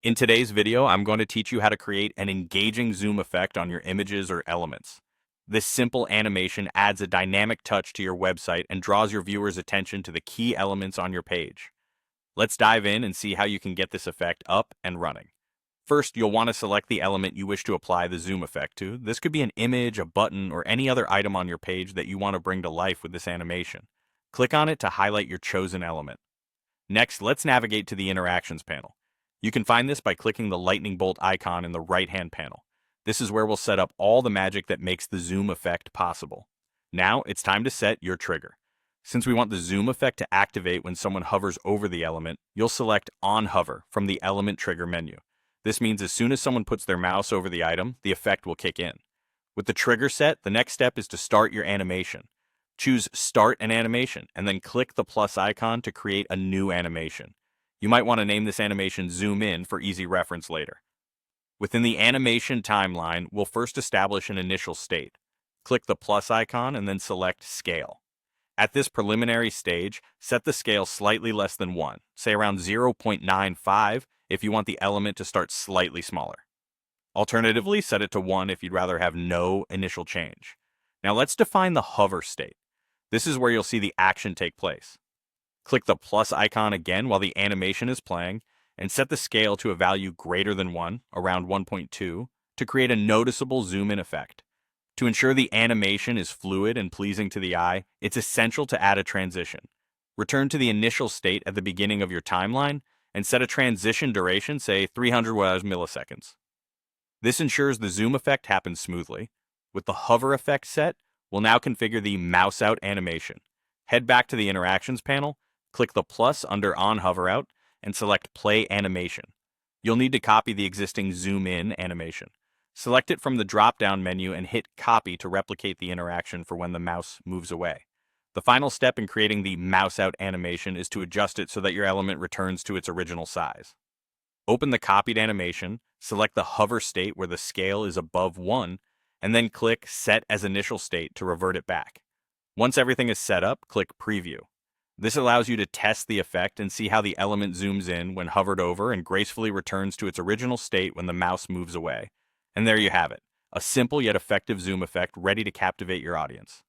In today's video, I'm going to teach you how to create an engaging zoom effect on your images or elements. This simple animation adds a dynamic touch to your website and draws your viewers' attention to the key elements on your page. Let's dive in and see how you can get this effect up and running. First, you'll want to select the element you wish to apply the zoom effect to. This could be an image, a button, or any other item on your page that you want to bring to life with this animation. Click on it to highlight your chosen element. Next, let's navigate to the Interactions panel. You can find this by clicking the lightning bolt icon in the right-hand panel. This is where we'll set up all the magic that makes the zoom effect possible. Now, it's time to set your trigger. Since we want the zoom effect to activate when someone hovers over the element, you'll select On Hover from the Element Trigger menu. This means as soon as someone puts their mouse over the item, the effect will kick in. With the trigger set, the next step is to start your animation. Choose Start an Animation, and then click the plus icon to create a new animation. You might want to name this animation Zoom In for easy reference later. Within the animation timeline, we'll first establish an initial state. Click the plus icon and then select Scale. At this preliminary stage, set the scale slightly less than 1, say around 0.95 if you want the element to start slightly smaller. Alternatively, set it to 1 if you'd rather have no initial change. Now let's define the hover state. This is where you'll see the action take place. Click the plus icon again while the animation is playing, and set the scale to a value greater than 1, around 1.2, to create a noticeable zoom-in effect. To ensure the animation is fluid and pleasing to the eye, it's essential to add a transition. Return to the initial state at the beginning of your timeline, and set a transition duration, say 300 milliseconds. This ensures the zoom effect happens smoothly. With the hover effect set, we'll now configure the mouse out animation. Head back to the Interactions panel, click the plus under On Hover Out, and select Play Animation. You'll need to copy the existing Zoom In animation. Select it from the drop-down menu and hit Copy to replicate the interaction for when the mouse moves away. The final step in creating the mouse out animation is to adjust it so that your element returns to its original size. Open the copied animation, select the hover state where the scale is above 1, and then click Set as Initial State to revert it back. Once everything is set up, click Preview. This allows you to test the effect and see how the element zooms in when hovered over and gracefully returns to its original state when the mouse moves away. And there you have it, a simple yet effective zoom effect ready to captivate your audience.